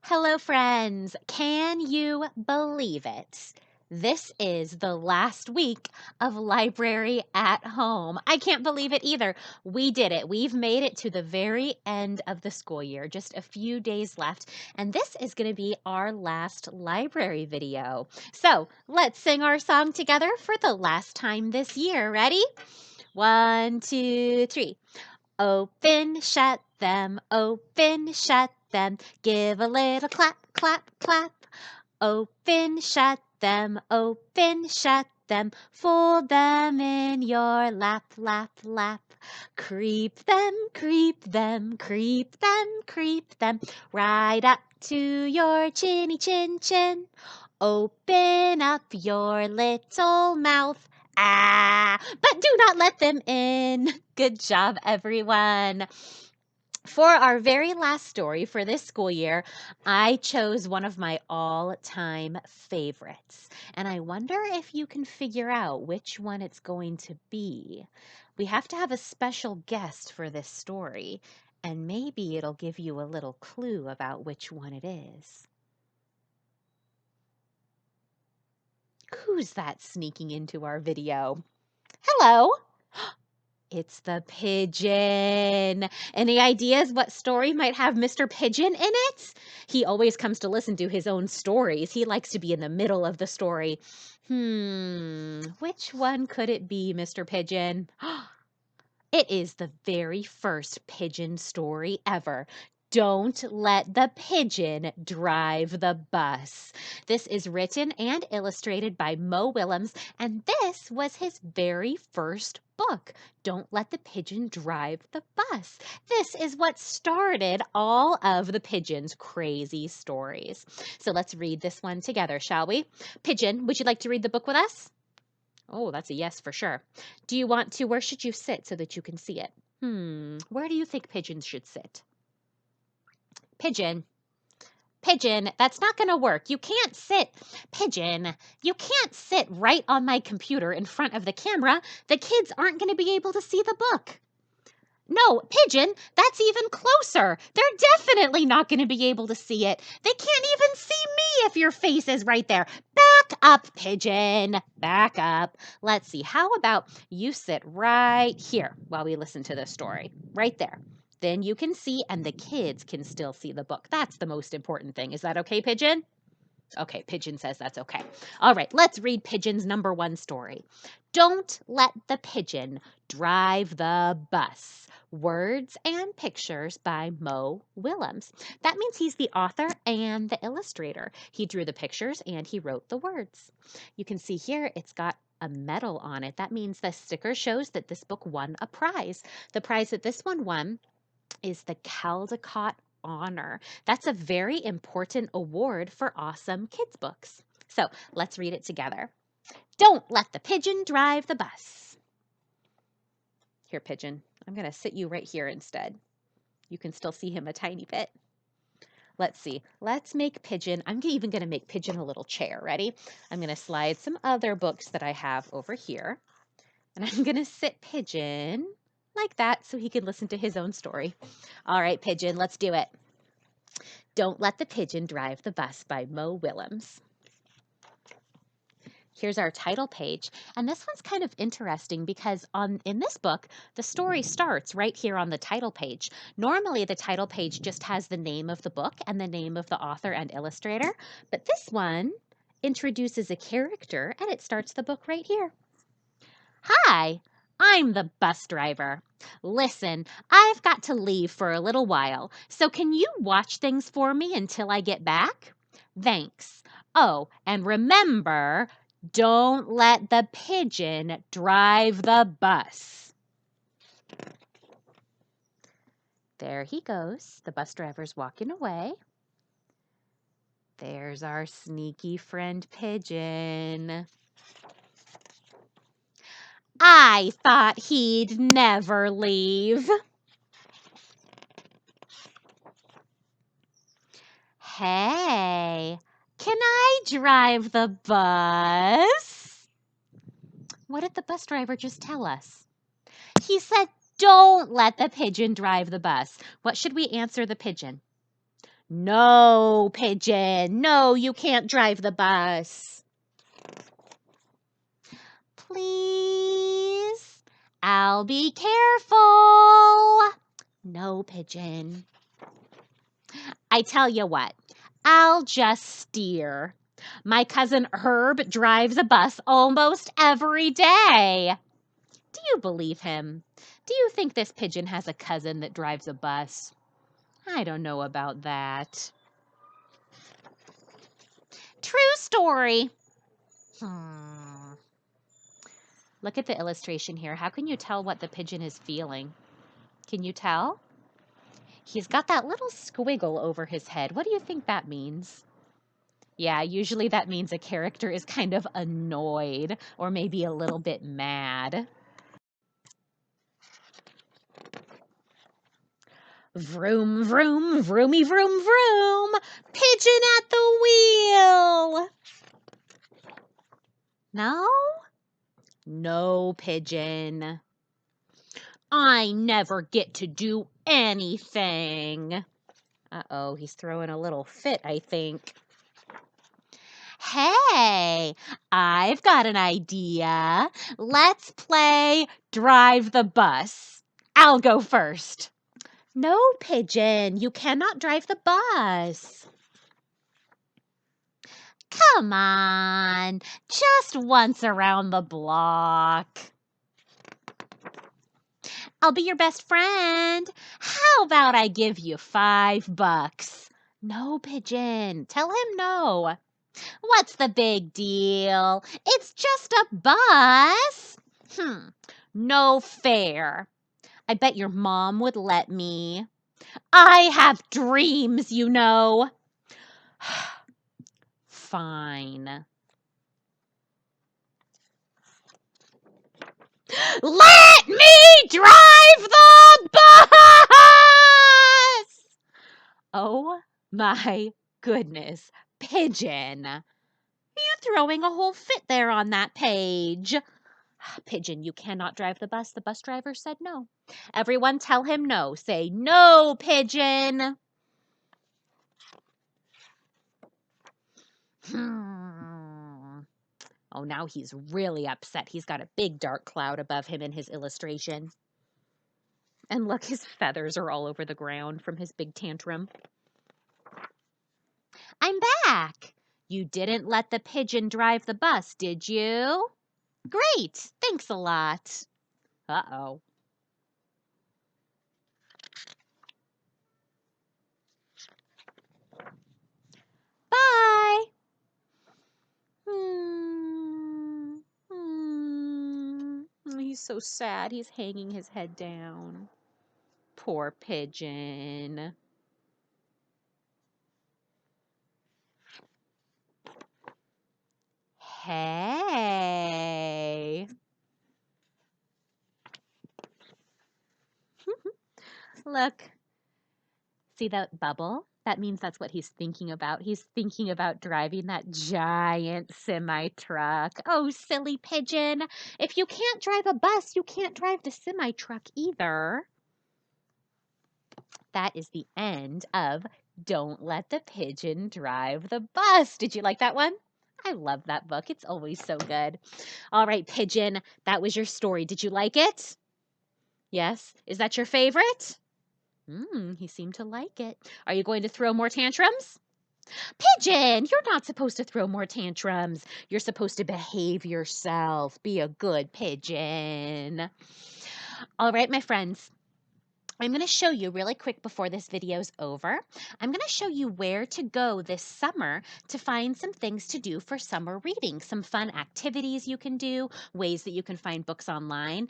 Hello, friends. Can you believe it? This is the last week of Library at Home. I can't believe it either. We did it. We've made it to the very end of the school year, just a few days left, and this is going to be our last library video. So let's sing our song together for the last time this year. Ready? 1, 2, 3. Open, shut them, open, shut them. Give a little clap, clap, clap. Open, shut them, open, shut them. Fold them in your lap, lap, lap. Creep them, creep them, creep them, creep them. Right up to your chinny chin chin. Open up your little mouth. Ah, but do not let them in. Good job, everyone. For our very last story for this school year, I chose one of my all-time favorites, and I wonder if you can figure out which one it's going to be. We have to have a special guest for this story, and maybe it'll give you a little clue about which one it is. Who's that sneaking into our video? Hello. It's the pigeon. Any ideas what story might have Mr. Pigeon in it? He always comes to listen to his own stories. He likes to be in the middle of the story. Which one could it be, Mr. Pigeon? It is the very first pigeon story ever. Don't let the pigeon drive the bus. This is written and illustrated by Mo Willems, and this was his very first book. Don't let the pigeon drive the bus. This is what started all of the pigeon's crazy stories. So let's read this one together, shall we? Pigeon, would you like to read the book with us? Oh, that's a yes for sure. Do you want to? Where should you sit so that you can see it? Where do you think pigeons should sit? Pigeon. Pigeon, that's not going to work. You can't sit. Pigeon, you can't sit right on my computer in front of the camera. The kids aren't going to be able to see the book. No, Pigeon, that's even closer. They're definitely not going to be able to see it. They can't even see me if your face is right there. Back up, Pigeon. Back up. Let's see. How about you sit right here while we listen to this story? Right there. Then you can see, and the kids can still see the book. That's the most important thing. Is that okay, Pigeon? Okay, Pigeon says that's okay. All right, let's read Pigeon's number one story. Don't let the pigeon drive the bus. Words and pictures by Mo Willems. That means he's the author and the illustrator. He drew the pictures and he wrote the words. You can see here it's got a medal on it. That means the sticker shows that this book won a prize. The prize that this one won is the Caldecott Honor. That's a very important award for awesome kids books. So let's read it together. Don't let the pigeon drive the bus. Here, Pigeon, I'm going to sit you right here instead. You can still see him a tiny bit. Let's see. Let's make Pigeon. I'm even going to make Pigeon a little chair. Ready? I'm going to slide some other books that I have over here. And I'm going to sit Pigeon like that so he can listen to his own story. All right, Pigeon, let's do it. Don't Let the Pigeon Drive the Bus by Mo Willems. Here's our title page, and this one's kind of interesting because in this book, the story starts right here on the title page. Normally, the title page just has the name of the book and the name of the author and illustrator, but this one introduces a character, and it starts the book right here. Hi, I'm the bus driver. Listen, I've got to leave for a little while, so can you watch things for me until I get back? Thanks. Oh, and remember, don't let the pigeon drive the bus. There he goes. The bus driver's walking away. There's our sneaky friend Pigeon. I thought he'd never leave. Hey, can I drive the bus? What did the bus driver just tell us? He said, don't let the pigeon drive the bus. What should we answer the pigeon? No, Pigeon. No, you can't drive the bus. Please. I'll be careful. No, Pigeon. I tell you what, I'll just steer. My cousin Herb drives a bus almost every day. Do you believe him? Do you think this pigeon has a cousin that drives a bus? I don't know about that. True story. Look at the illustration here. How can you tell what the pigeon is feeling? Can you tell? He's got that little squiggle over his head. What do you think that means? Yeah, usually that means a character is kind of annoyed or maybe a little bit mad. Vroom, vroom, vroomy, vroom, vroom. Pigeon at the wheel. No? No, Pigeon. I never get to do anything. Uh-oh, he's throwing a little fit, I think. Hey, I've got an idea. Let's play Drive the Bus. I'll go first. No, Pigeon, you cannot drive the bus. Come on, just once around the block. I'll be your best friend. How about I give you $5? No, Pigeon, tell him no. What's the big deal? It's just a bus. No fair. I bet your mom would let me. I have dreams, you know. Fine. Let me drive the bus! Oh my goodness, Pigeon. You throwing a whole fit there on that page. Pigeon, you cannot drive the bus. The bus driver said no. Everyone tell him no. Say no, Pigeon. Oh, now he's really upset. He's got a big dark cloud above him in his illustration. And look, his feathers are all over the ground from his big tantrum. I'm back. You didn't let the pigeon drive the bus, did you? Great. Thanks a lot. Uh-oh. Bye. He's so sad. He's hanging his head down. Poor pigeon. Hey. Look. See that bubble? That means that's what he's thinking about. He's thinking about driving that giant semi-truck. Oh, silly pigeon. If you can't drive a bus, you can't drive the semi-truck either. That is the end of Don't Let the Pigeon Drive the Bus. Did you like that one? I love that book. It's always so good. All right, Pigeon, that was your story. Did you like it? Yes? Is that your favorite? He seemed to like it. Are you going to throw more tantrums? Pigeon, you're not supposed to throw more tantrums. You're supposed to behave yourself. Be a good pigeon. All right, my friends. I'm going to show you really quick before this video's over. I'm going to show you where to go this summer to find some things to do for summer reading, some fun activities you can do, ways that you can find books online,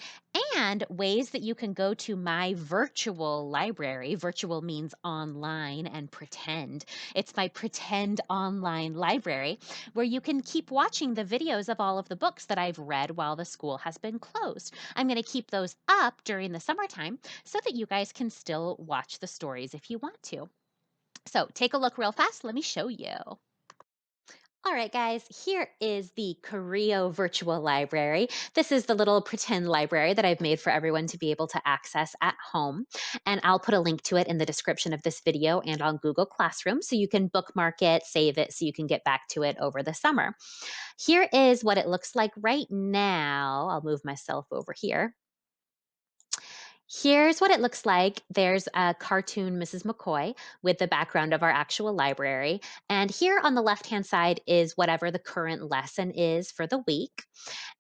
and ways that you can go to my virtual library. Virtual means online and pretend. It's my pretend online library where you can keep watching the videos of all of the books that I've read while the school has been closed. I'm going to keep those up during the summertime so that you guys can still watch the stories if you want to. So take a look real fast. Let me show you. All right, guys, here is the Creo Virtual Library. This is the little pretend library that I've made for everyone to be able to access at home. And I'll put a link to it in the description of this video and on Google Classroom so you can bookmark it, save it, so you can get back to it over the summer. Here is what it looks like right now. I'll move myself over here. Here's what it looks like. There's a cartoon Mrs. McCoy with the background of our actual library. And here on the left-hand side is whatever the current lesson is for the week.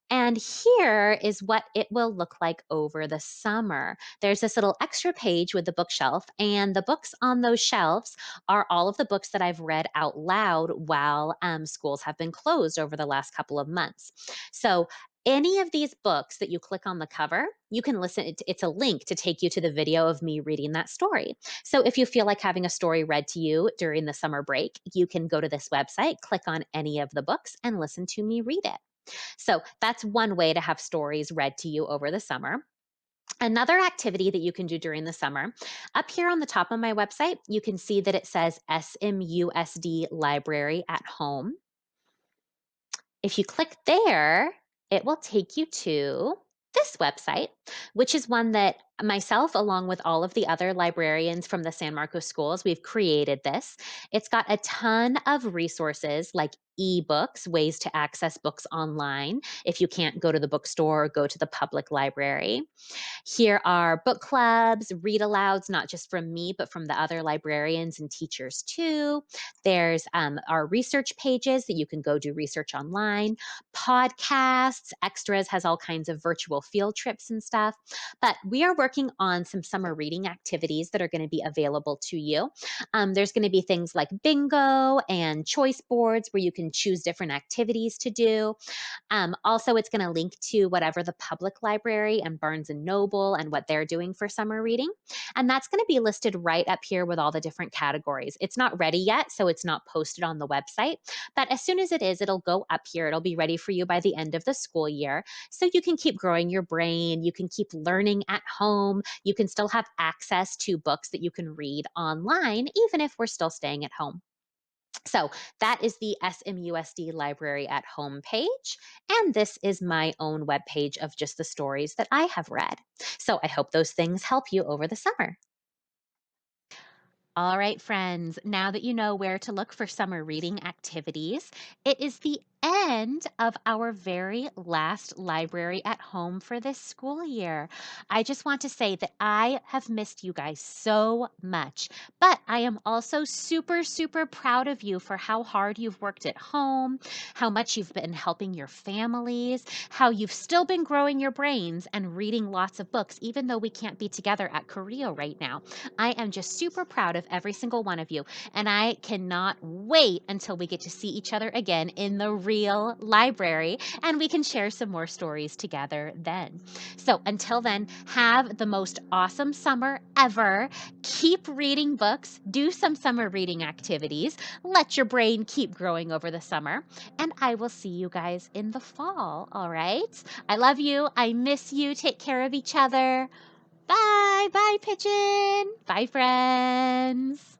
And here is what it will look like over the summer. There's this little extra page with the bookshelf, and the books on those shelves are all of the books that I've read out loud while schools have been closed over the last couple of months. So, any of these books that you click on the cover, you can listen. It's a link to take you to the video of me reading that story. So, if you feel like having a story read to you during the summer break, you can go to this website, click on any of the books, and listen to me read it. So that's one way to have stories read to you over the summer. Another activity that you can do during the summer, up here on the top of my website, you can see that it says SMUSD Library at Home. If you click there, it will take you to this website, which is one that myself, along with all of the other librarians from the San Marcos schools, we've created this. It's got a ton of resources like ebooks, ways to access books online if you can't go to the bookstore or go to the public library. Here are book clubs, read alouds, not just from me, but from the other librarians and teachers too. There's our research pages that you can go do research online, podcasts, extras has all kinds of virtual field trips and stuff. But we are working on some summer reading activities that are going to be available to you. There's going to be things like bingo and choice boards where you can choose different activities to do. Also, it's going to link to whatever the public library and Barnes and Noble and what they're doing for summer reading. And that's going to be listed right up here with all the different categories. It's not ready yet, so it's not posted on the website. But as soon as it is, it'll go up here. It'll be ready for you by the end of the school year. So you can keep growing your brain. You can keep learning at home. You can still have access to books that you can read online, even if we're still staying at home. So that is the SMUSD Library at Home page. And this is my own webpage of just the stories that I have read. So I hope those things help you over the summer. All right, friends, now that you know where to look for summer reading activities, it is the end of our very last library at home for this school year. I just want to say that I have missed you guys so much, but I am also super, super proud of you for how hard you've worked at home, how much you've been helping your families, how you've still been growing your brains and reading lots of books, even though we can't be together at Korea right now. I am just super proud of every single one of you, and I cannot wait until we get to see each other again in the real library and we can share some more stories together then. So until then, have the most awesome summer ever. Keep reading books, do some summer reading activities, let your brain keep growing over the summer, and I will see you guys in the fall, all right? I love you. I miss you. Take care of each other. Bye. Bye, Pigeon. Bye, friends.